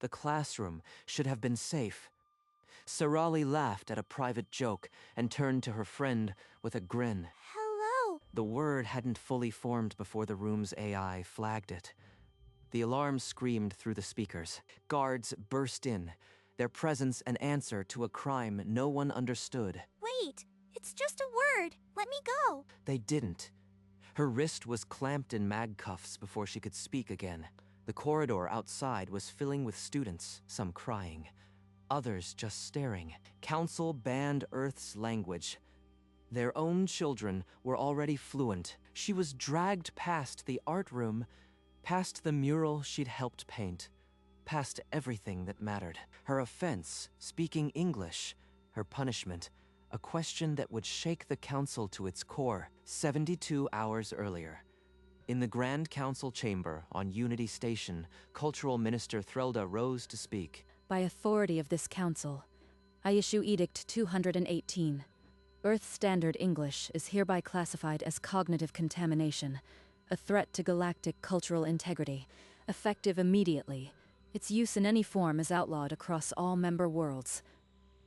The classroom should have been safe. Sarali laughed at a private joke and turned to her friend with a grin. Hello. The word hadn't fully formed before the room's AI flagged it. The alarm screamed through the speakers. Guards burst in, their presence an answer to a crime no one understood. Wait, it's just a word. Let me go. They didn't. Her wrist was clamped in mag cuffs before she could speak again. The corridor outside was filling with students, some crying, others just staring. Council banned Earth's language. Their own children were already fluent. She was dragged past the art room, past the mural she'd helped paint, past everything that mattered. Her offense, speaking English. Her punishment, a question that would shake the council to its core. 72 hours earlier, in the Grand Council chamber on Unity Station, Cultural Minister Threlda rose to speak. By authority of this council, I issue Edict 218. Earth Standard English is hereby classified as cognitive contamination, a threat to galactic cultural integrity. Effective immediately, its use in any form is outlawed across all member worlds.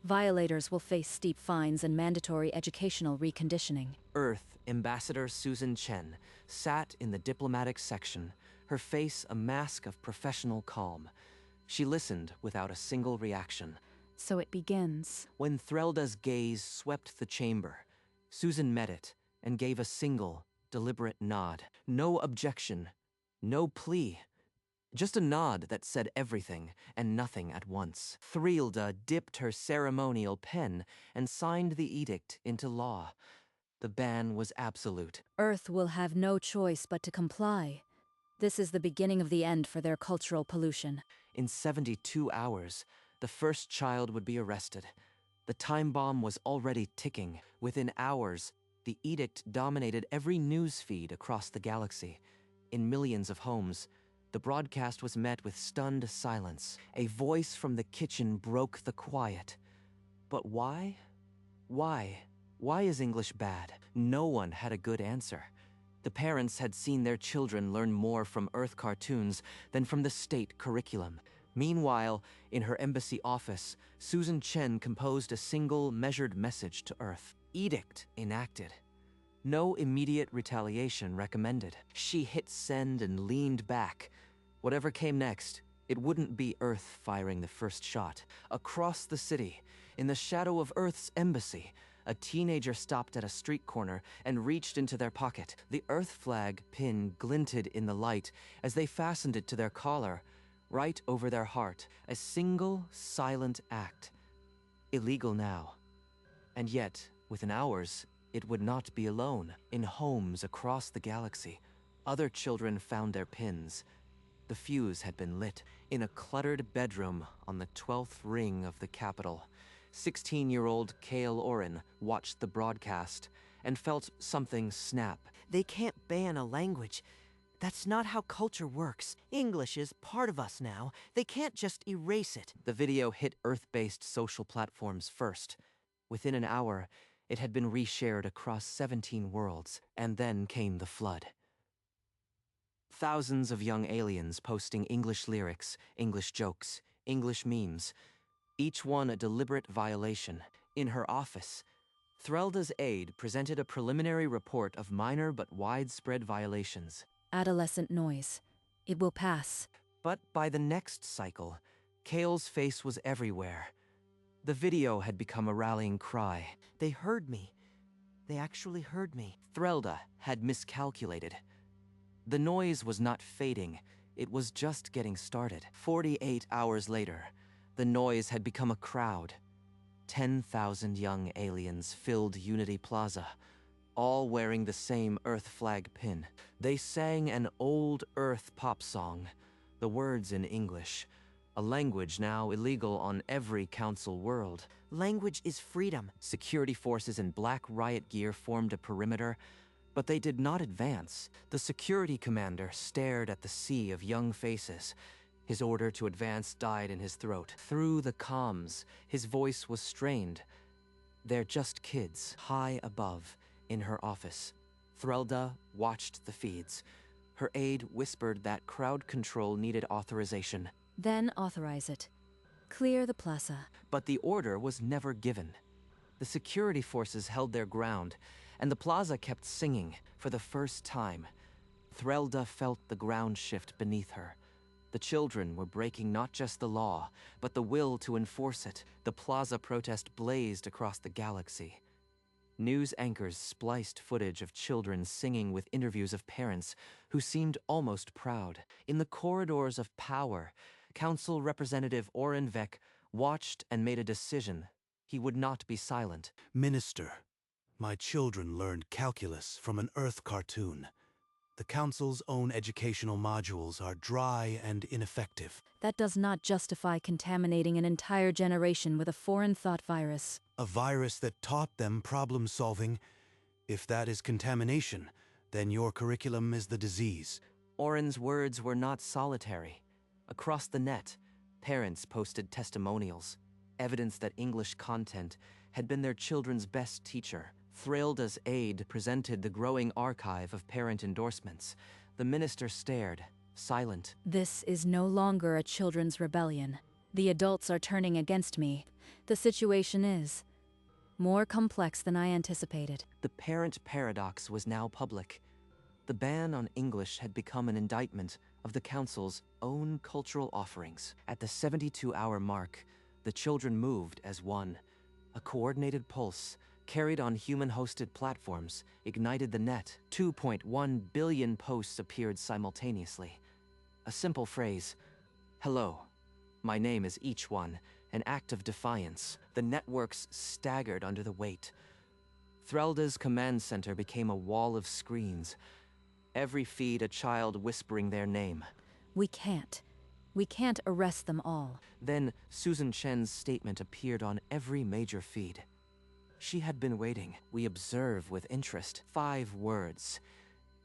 Violators will face steep fines and mandatory educational reconditioning. Earth Ambassador Susan Chen sat in the diplomatic section, her face a mask of professional calm. She listened without a single reaction. So it begins. When Threlda's gaze swept the chamber, Susan met it and gave a single, deliberate nod. No objection, no plea. Just a nod that said everything and nothing at once. Threlda dipped her ceremonial pen and signed the edict into law. The ban was absolute. Earth will have no choice but to comply. This is the beginning of the end for their cultural pollution. In 72 hours, the first child would be arrested. The time bomb was already ticking. Within hours, the edict dominated every news feed across the galaxy. In millions of homes, the broadcast was met with stunned silence. A voice from the kitchen broke the quiet. But why? Why? Why is English bad? No one had a good answer. The parents had seen their children learn more from Earth cartoons than from the state curriculum. Meanwhile, in her embassy office, Susan Chen composed a single, measured message to Earth. Edict enacted. No immediate retaliation recommended. She hit send and leaned back. Whatever came next, it wouldn't be Earth firing the first shot. Across the city, in the shadow of Earth's embassy, a teenager stopped at a street corner and reached into their pocket. The Earth flag pin glinted in the light as they fastened it to their collar, right over their heart. A single, silent act. Illegal now. And yet, within hours, it would not be alone. In homes across the galaxy, other children found their pins. The fuse had been lit. In a cluttered bedroom on the 12th ring of the capital, 16-year-old Kale Oren watched the broadcast and felt something snap. They can't ban a language. That's not how culture works. English is part of us now. They can't just erase it. The video hit Earth-based social platforms first. Within an hour, it had been reshared across 17 worlds, and then came the flood. Thousands of young aliens posting English lyrics, English jokes, English memes, each one a deliberate violation. In her office, Threlda's aide presented a preliminary report of minor but widespread violations. Adolescent noise. It will pass. But by the next cycle, Kale's face was everywhere. The video had become a rallying cry. They heard me. They actually heard me. Threlda had miscalculated. The noise was not fading, it was just getting started. 48 hours later, the noise had become a crowd. 10,000 young aliens filled Unity Plaza, all wearing the same Earth flag pin. They sang an old Earth pop song, the words in English, a language now illegal on every council world. Language is freedom. Security forces in black riot gear formed a perimeter, but they did not advance. The security commander stared at the sea of young faces. His order to advance died in his throat. Through the comms, his voice was strained. They're just kids, high above, in her office. Threlda watched the feeds. Her aide whispered that crowd control needed authorization. Then authorize it. Clear the plaza. But the order was never given. The security forces held their ground, and the plaza kept singing for the first time. Threlda felt the ground shift beneath her. The children were breaking not just the law, but the will to enforce it. The plaza protest blazed across the galaxy. News anchors spliced footage of children singing with interviews of parents who seemed almost proud. In the corridors of power, Council Representative Oren Vec watched and made a decision. He would not be silent. Minister, my children learned calculus from an Earth cartoon. The Council's own educational modules are dry and ineffective. That does not justify contaminating an entire generation with a foreign thought virus. A virus that taught them problem-solving. If that is contamination, then your curriculum is the disease. Oren's words were not solitary. Across the net, parents posted testimonials, evidence that English content had been their children's best teacher. Threlda's aide presented the growing archive of parent endorsements. The minister stared, silent. This is no longer a children's rebellion. The adults are turning against me. The situation is more complex than I anticipated. The parent paradox was now public. The ban on English had become an indictment of the Council's own cultural offerings. At the 72-hour mark, the children moved as one. A coordinated pulse, carried on human-hosted platforms, ignited the net. 2.1 billion posts appeared simultaneously. A simple phrase, "Hello, my name is each one," an act of defiance. The networks staggered under the weight. Threlda's command center became a wall of screens. Every feed a child whispering their name. We can't. We can't arrest them all. Then Susan Chen's statement appeared on every major feed. She had been waiting. "We observe with interest." 5 words.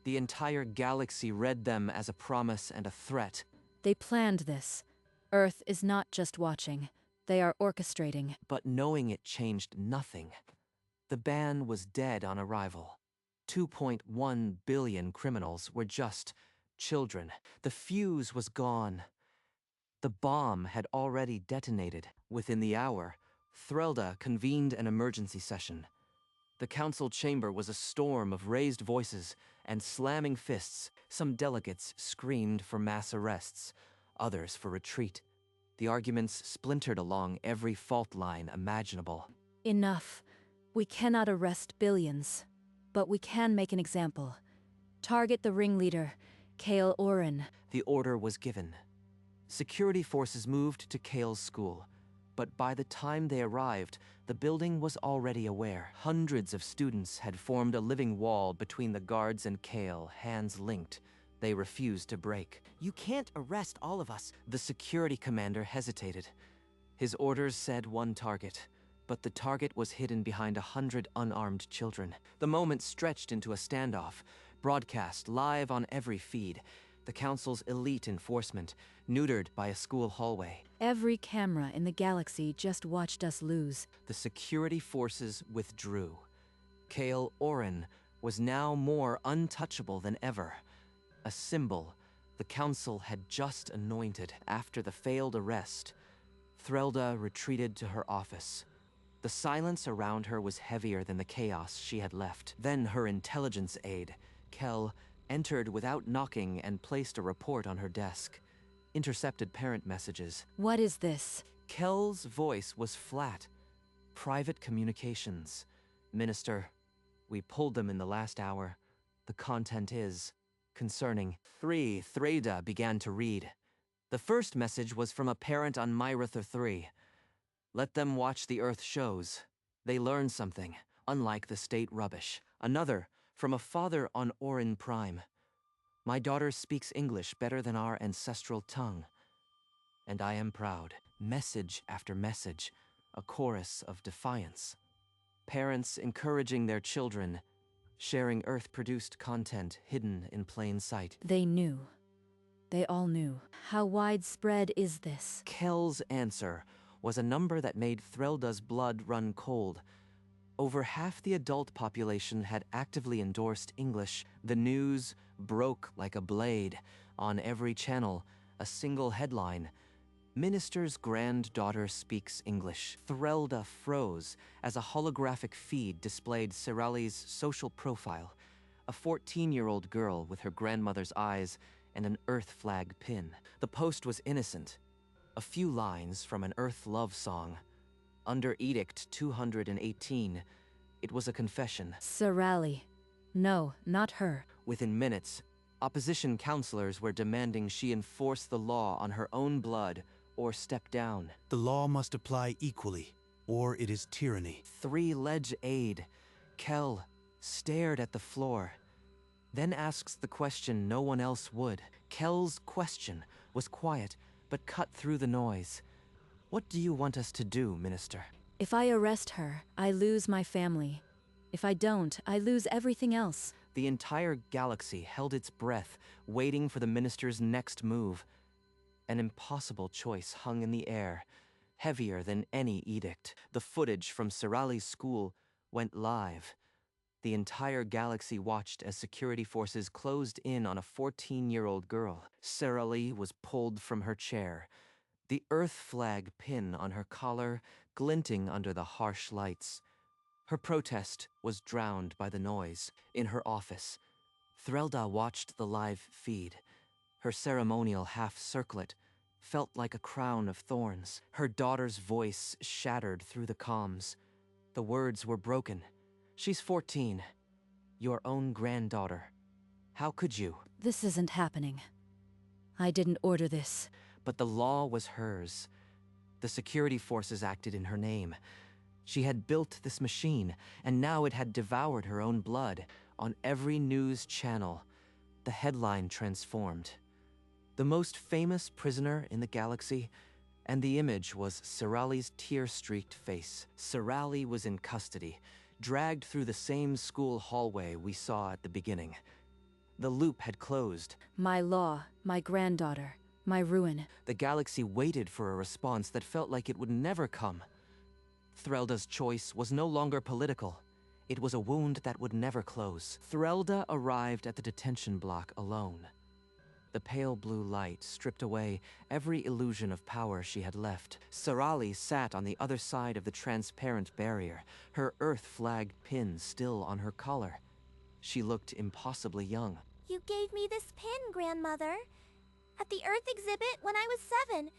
The entire galaxy read them as a promise and a threat. They planned this. Earth is not just watching. They are orchestrating. But knowing it changed nothing. The ban was dead on arrival. 2.1 billion criminals were just children. The fuse was gone. The bomb had already detonated. Within the hour, Threlda convened an emergency session. The council chamber was a storm of raised voices and slamming fists. Some delegates screamed for mass arrests, others for retreat. The arguments splintered along every fault line imaginable. Enough. We cannot arrest billions. But we can make an example. Target the ringleader, Kale Oren. The order was given. Security forces moved to Kale's school. But by the time they arrived, the building was already aware. Hundreds of students had formed a living wall between the guards and Kale, hands linked. They refused to break. You can't arrest all of us. The security commander hesitated. His orders said one target, but the target was hidden behind 100 unarmed children. The moment stretched into a standoff, broadcast live on every feed. The council's elite enforcement, neutered by a school hallway. Every camera in the galaxy just watched us lose. The security forces withdrew. Kale Oren was now more untouchable than ever. A symbol the council had just anointed. After the failed arrest, Threlda retreated to her office. The silence around her was heavier than the chaos she had left. Then her intelligence aide, Kel, entered without knocking and placed a report on her desk. Intercepted parent messages. What is this? Kel's voice was flat. Private communications. Minister, we pulled them in the last hour. The content is concerning. Threlda began to read. The first message was from a parent on Myrather 3. Let them watch the Earth shows. They learn something, unlike the state rubbish. Another, from a father on Orin Prime. My daughter speaks English better than our ancestral tongue. And I am proud. Message after message, a chorus of defiance. Parents encouraging their children, sharing Earth-produced content hidden in plain sight. They knew. They all knew. How widespread is this? Kel's answer was a number that made Threlda's blood run cold. Over half the adult population had actively endorsed English. The news broke like a blade. On every channel, a single headline: Minister's granddaughter speaks English. Threlda froze as a holographic feed displayed Serali's social profile, a 14-year-old girl with her grandmother's eyes and an Earth flag pin. The post was innocent. A few lines from an Earth love song. Under Edict 218, it was a confession. Serali. No, not her. Within minutes, opposition counselors were demanding she enforce the law on her own blood or step down. The law must apply equally, or it is tyranny. 3 ledge aid. Kel stared at the floor, then asks the question no one else would. Kel's question was quiet, but cut through the noise. What do you want us to do, Minister? If I arrest her, I lose my family. If I don't, I lose everything else. The entire galaxy held its breath, waiting for the Minister's next move. An impossible choice hung in the air, heavier than any edict. The footage from Serali's school went live. The entire galaxy watched as security forces closed in on a 14-year-old girl. Serali was pulled from her chair, the Earth flag pin on her collar glinting under the harsh lights. Her protest was drowned by the noise. In her office, Threlda watched the live feed. Her ceremonial half-circlet felt like a crown of thorns. Her daughter's voice shattered through the comms. The words were broken. She's 14. Your own granddaughter. How could you? This isn't happening. I didn't order this. But the law was hers. The security forces acted in her name. She had built this machine, and now it had devoured her own blood. On every news channel, the headline transformed. The most famous prisoner in the galaxy, and the image was Serali's tear-streaked face. Serali was in custody, dragged through the same school hallway we saw at the beginning. The loop had closed. My law, my granddaughter, my ruin. The galaxy waited for a response that felt like it would never come. Threlda's choice was no longer political. It was a wound that would never close. Threlda arrived at the detention block alone. The pale blue light stripped away every illusion of power she had left. Serali sat on the other side of the transparent barrier, her Earth flag pin still on her collar. She looked impossibly young. You gave me this pin, Grandmother. At the Earth exhibit when I was 7.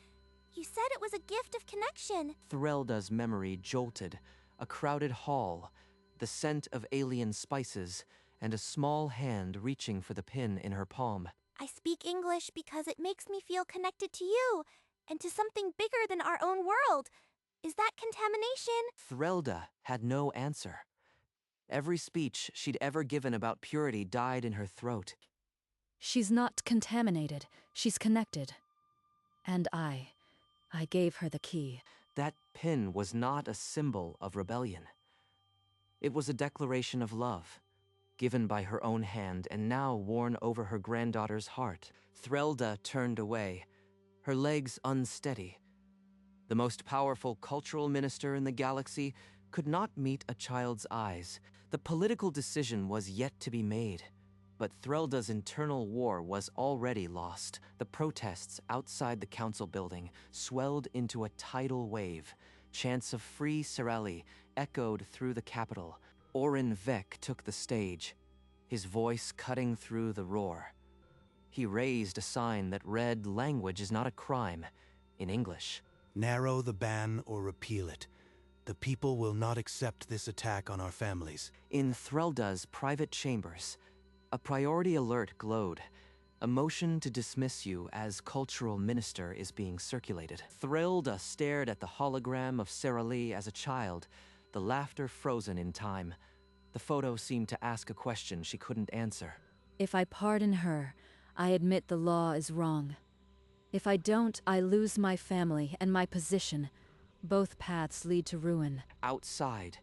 You said it was a gift of connection. Threlda's memory jolted. A crowded hall, the scent of alien spices, and a small hand reaching for the pin in her palm. I speak English because it makes me feel connected to you, and to something bigger than our own world. Is that contamination? Threlda had no answer. Every speech she'd ever given about purity died in her throat. She's not contaminated. She's connected. And I gave her the key. That pin was not a symbol of rebellion. It was a declaration of love, given by her own hand and now worn over her granddaughter's heart. Threlda turned away, her legs unsteady. The most powerful cultural minister in the galaxy could not meet a child's eyes. The political decision was yet to be made, but Threlda's internal war was already lost. The protests outside the council building swelled into a tidal wave. Chants of Free Serali echoed through the capital. Orin Vec took the stage, his voice cutting through the roar. He raised a sign that read, "Language is not a crime," in English. Narrow the ban or repeal it. The people will not accept this attack on our families. In Threlda's private chambers, a priority alert glowed. A motion to dismiss you as cultural minister is being circulated. Threlda stared at the hologram of Serali as a child, the laughter frozen in time. The photo seemed to ask a question she couldn't answer. If I pardon her, I admit the law is wrong. If I don't, I lose my family and my position. Both paths lead to ruin. Outside,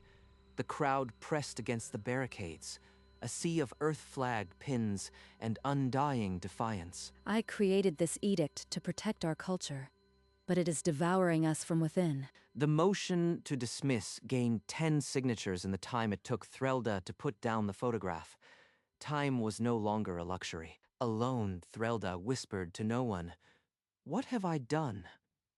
the crowd pressed against the barricades, a sea of Earth flag pins and undying defiance. I created this edict to protect our culture, but it is devouring us from within. The motion to dismiss gained 10 signatures in the time it took Threlda to put down the photograph. Time was no longer a luxury. Alone, Threlda whispered to no one, "What have I done?"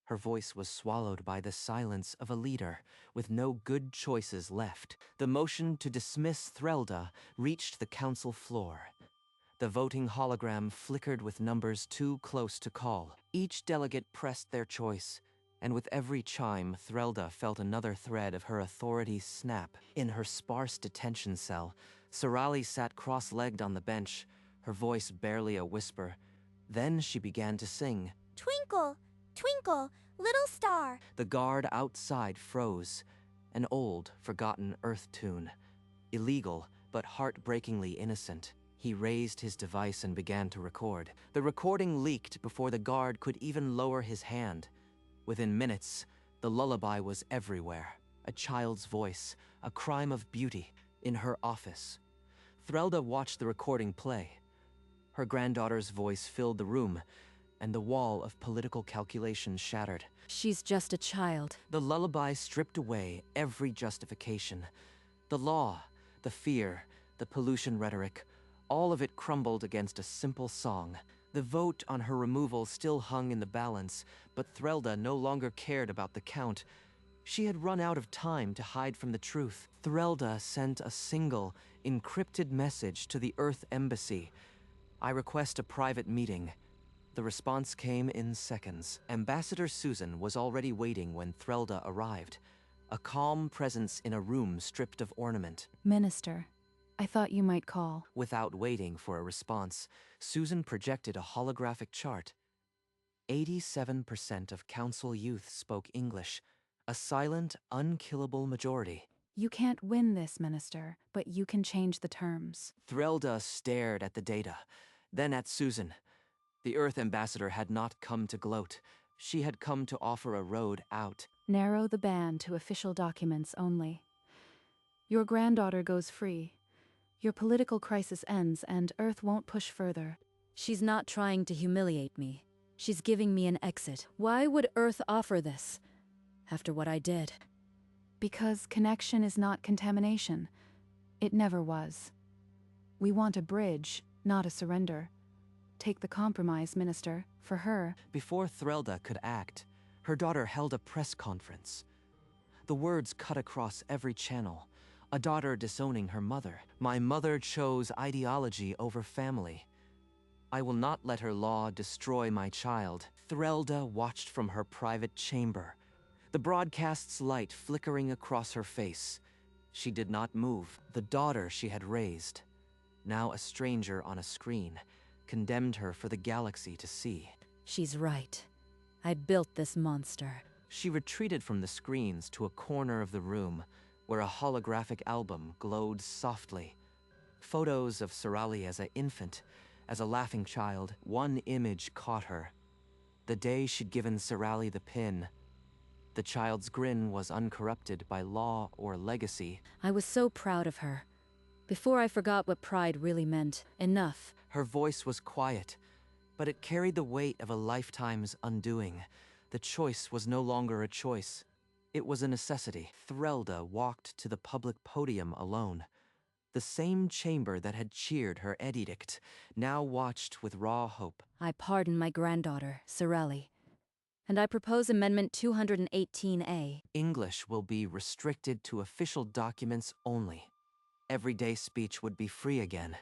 Her voice was swallowed by the silence of a leader, with no good choices left. The motion to dismiss Threlda reached the council floor. The voting hologram flickered with numbers too close to call. Each delegate pressed their choice, and with every chime, Threlda felt another thread of her authority snap. In her sparse detention cell, Sorali sat cross-legged on the bench, her voice barely a whisper. Then she began to sing. Twinkle, twinkle, little star. The guard outside froze. An old, forgotten Earth tune. Illegal, but heartbreakingly innocent. He raised his device and began to record. The recording leaked before the guard could even lower his hand. Within minutes, the lullaby was everywhere. A child's voice, a crime of beauty, in her office. Threlda watched the recording play. Her granddaughter's voice filled the room, and the wall of political calculation shattered. She's just a child. The lullaby stripped away every justification. The law, the fear, the pollution rhetoric, all of it crumbled against a simple song. The vote on her removal still hung in the balance, but Threlda no longer cared about the count. She had run out of time to hide from the truth. Threlda sent a single, encrypted message to the Earth Embassy. I request a private meeting. The response came in seconds. Ambassador Susan was already waiting when Threlda arrived, a calm presence in a room stripped of ornament. Minister, I thought you might call. Without waiting for a response, Susan projected a holographic chart. 87% of council youth spoke English, a silent, unkillable majority. You can't win this, Minister, but you can change the terms. Threlda stared at the data, then at Susan. The Earth Ambassador had not come to gloat. She had come to offer a road out. Narrow the ban to official documents only. Your granddaughter goes free. Your political crisis ends, and Earth won't push further. She's not trying to humiliate me. She's giving me an exit. Why would Earth offer this, after what I did? Because connection is not contamination. It never was. We want a bridge, not a surrender. Take the compromise, Minister, for her. Before Threlda could act, her daughter held a press conference. The words cut across every channel. A daughter disowning her mother. My mother chose ideology over family. I will not let her law destroy my child. Threlda watched from her private chamber, the broadcast's light flickering across her face. She did not move. The daughter she had raised, now a stranger on a screen, condemned her for the galaxy to see. She's right. I built this monster. She retreated from the screens to a corner of the room, where a holographic album glowed softly. Photos of Sorali as an infant, as a laughing child. One image caught her. The day she'd given Sorali the pin. The child's grin was uncorrupted by law or legacy. I was so proud of her. Before I forgot what pride really meant. Enough. Her voice was quiet, but it carried the weight of a lifetime's undoing. The choice was no longer a choice. It was a necessity. Threlda walked to the public podium alone. The same chamber that had cheered her edict now watched with raw hope. I pardon my granddaughter, Sorali. And I propose Amendment 218A. English will be restricted to official documents only. Everyday speech would be free again.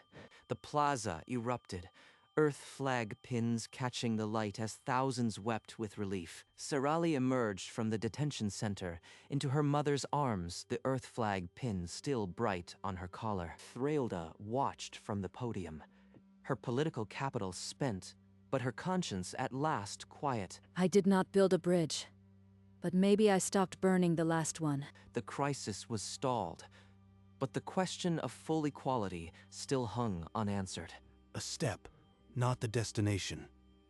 The plaza erupted, Earth flag pins catching the light as thousands wept with relief. Sorali emerged from the detention center into her mother's arms, the Earth flag pin still bright on her collar. Threlda watched from the podium, her political capital spent, but her conscience at last quiet. I did not build a bridge, but maybe I stopped burning the last one. The crisis was stalled, but the question of full equality still hung unanswered. A step, not the destination,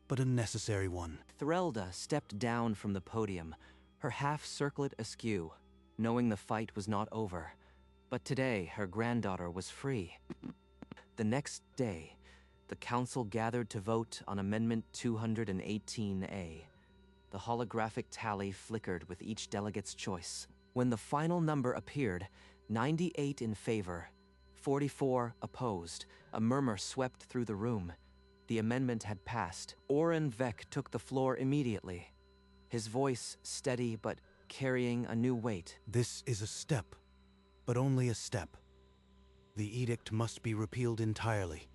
but a necessary one. Threlda stepped down from the podium, her half-circlet askew, knowing the fight was not over. But today, her granddaughter was free. The next day, the council gathered to vote on Amendment 218A. The holographic tally flickered with each delegate's choice. When the final number appeared, 98 in favor, 44 opposed, a murmur swept through the room. The amendment had passed. Oren Vec took the floor immediately. his voice steady but carrying a new weight. This is a step, but only a step. The edict must be repealed entirely.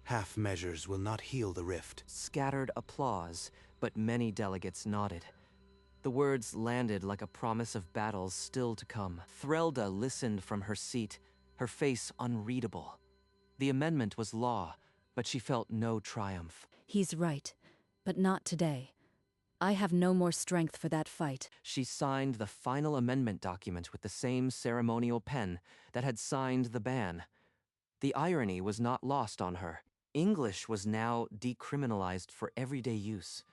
Half measures will not heal the rift. Scattered applause, but many delegates nodded. The words landed like a promise of battles still to come. Threlda listened from her seat, her face unreadable. The amendment was law, but she felt no triumph. He's right, but not today. I have no more strength for that fight. She signed the final amendment document with the same ceremonial pen that had signed the ban. The irony was not lost on her. English was now decriminalized for everyday use.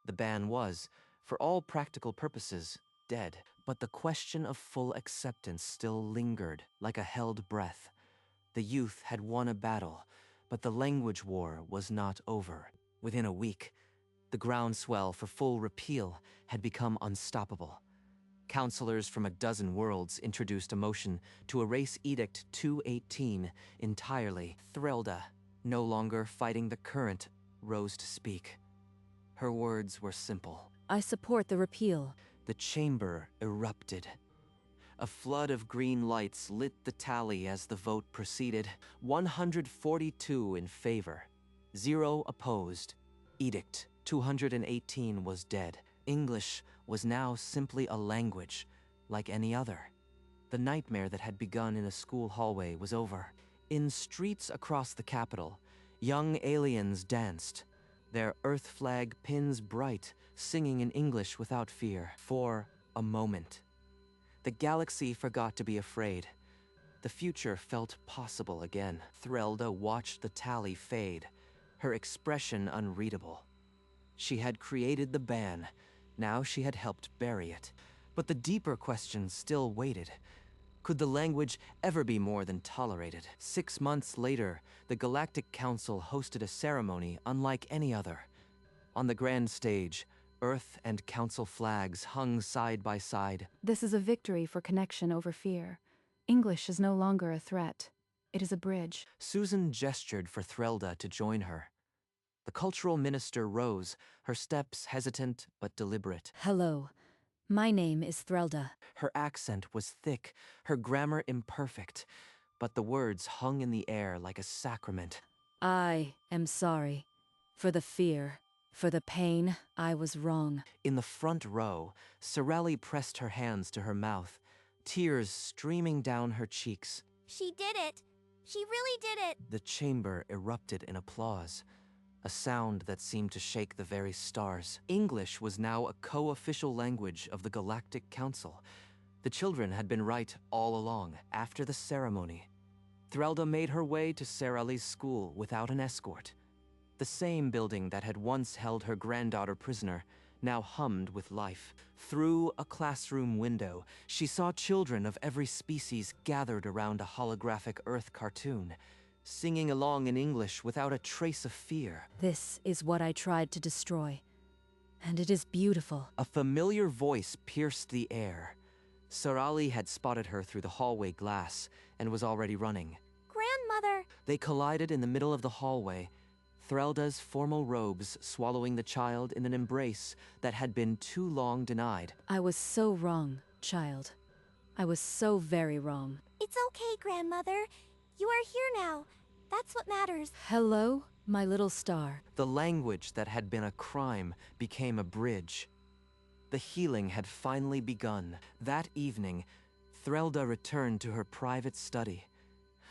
The ban was, for all practical purposes, dead. But the question of full acceptance still lingered like a held breath. The youth had won a battle, but the language war was not over. Within a week, the groundswell for full repeal had become unstoppable. Counselors from a dozen worlds introduced a motion to erase Edict 218 entirely. Threlda, no longer fighting the current, rose to speak. Her words were simple. I support the repeal. The chamber erupted. A flood of green lights lit the tally as the vote proceeded. 142 in favor, 0 opposed. Edict 218 was dead. English was now simply a language, like any other. The nightmare that had begun in a school hallway was over. In streets across the capital, young aliens danced, their Earth flag pins bright, singing in English without fear. For a moment, the galaxy forgot to be afraid. The future felt possible again. Threlda watched the tally fade, her expression unreadable. She had created the ban. Now she had helped bury it. But the deeper questions still waited. Could the language ever be more than tolerated? 6 months later, the Galactic Council hosted a ceremony unlike any other. On the grand stage, Earth and Council flags hung side by side. This is a victory for connection over fear. English is no longer a threat. It is a bridge. Susan gestured for Threlda to join her. The cultural minister rose, her steps hesitant but deliberate. Hello. My name is Threlda. Her accent was thick, her grammar imperfect, but the words hung in the air like a sacrament. I am sorry. For the fear, for the pain, I was wrong. In the front row, Sorelli pressed her hands to her mouth, tears streaming down her cheeks. She did it. She really did it. The chamber erupted in applause, a sound that seemed to shake the very stars. English was now a co-official language of the Galactic Council. The children had been right all along. After the ceremony, Threlda made her way to Sorelli's school without an escort. The same building that had once held her granddaughter prisoner now hummed with life. Through a classroom window, she saw children of every species gathered around a holographic Earth cartoon, singing along in English without a trace of fear. This is what I tried to destroy. And it is beautiful. A familiar voice pierced the air. Sorali had spotted her through the hallway glass and was already running. Grandmother! They collided in the middle of the hallway, Threlda's formal robes swallowing the child in an embrace that had been too long denied. I was so wrong, child. I was so very wrong. It's okay, Grandmother. You are here now. That's what matters. Hello, my little star. The language that had been a crime became a bridge. The healing had finally begun. That evening, Threlda returned to her private study.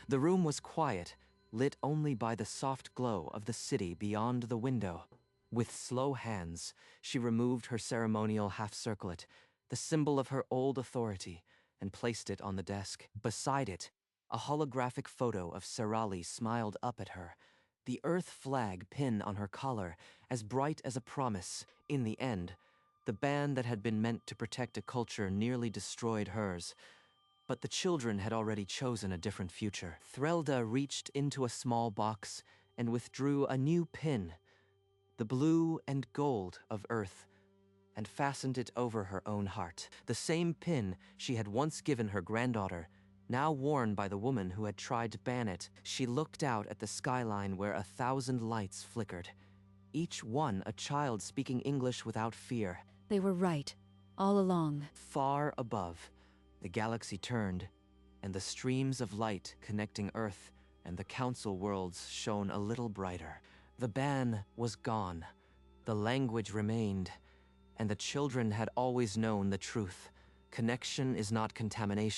The room was quiet, lit only by the soft glow of the city beyond the window. With slow hands, she removed her ceremonial half-circlet, the symbol of her old authority, and placed it on the desk. Beside it, a holographic photo of Sorali smiled up at her, the Earth flag pinned on her collar, as bright as a promise. In the end, the ban that had been meant to protect a culture nearly destroyed hers. But the children had already chosen a different future. Threlda reached into a small box and withdrew a new pin, the blue and gold of Earth, and fastened it over her own heart. The same pin she had once given her granddaughter, now worn by the woman who had tried to ban it. She looked out at the skyline where 1,000 lights flickered, each one a child speaking English without fear. They were right, all along. Far above, the galaxy turned, and the streams of light connecting Earth and the Council worlds shone a little brighter. The ban was gone, the language remained, and the children had always known the truth. Connection is not contamination.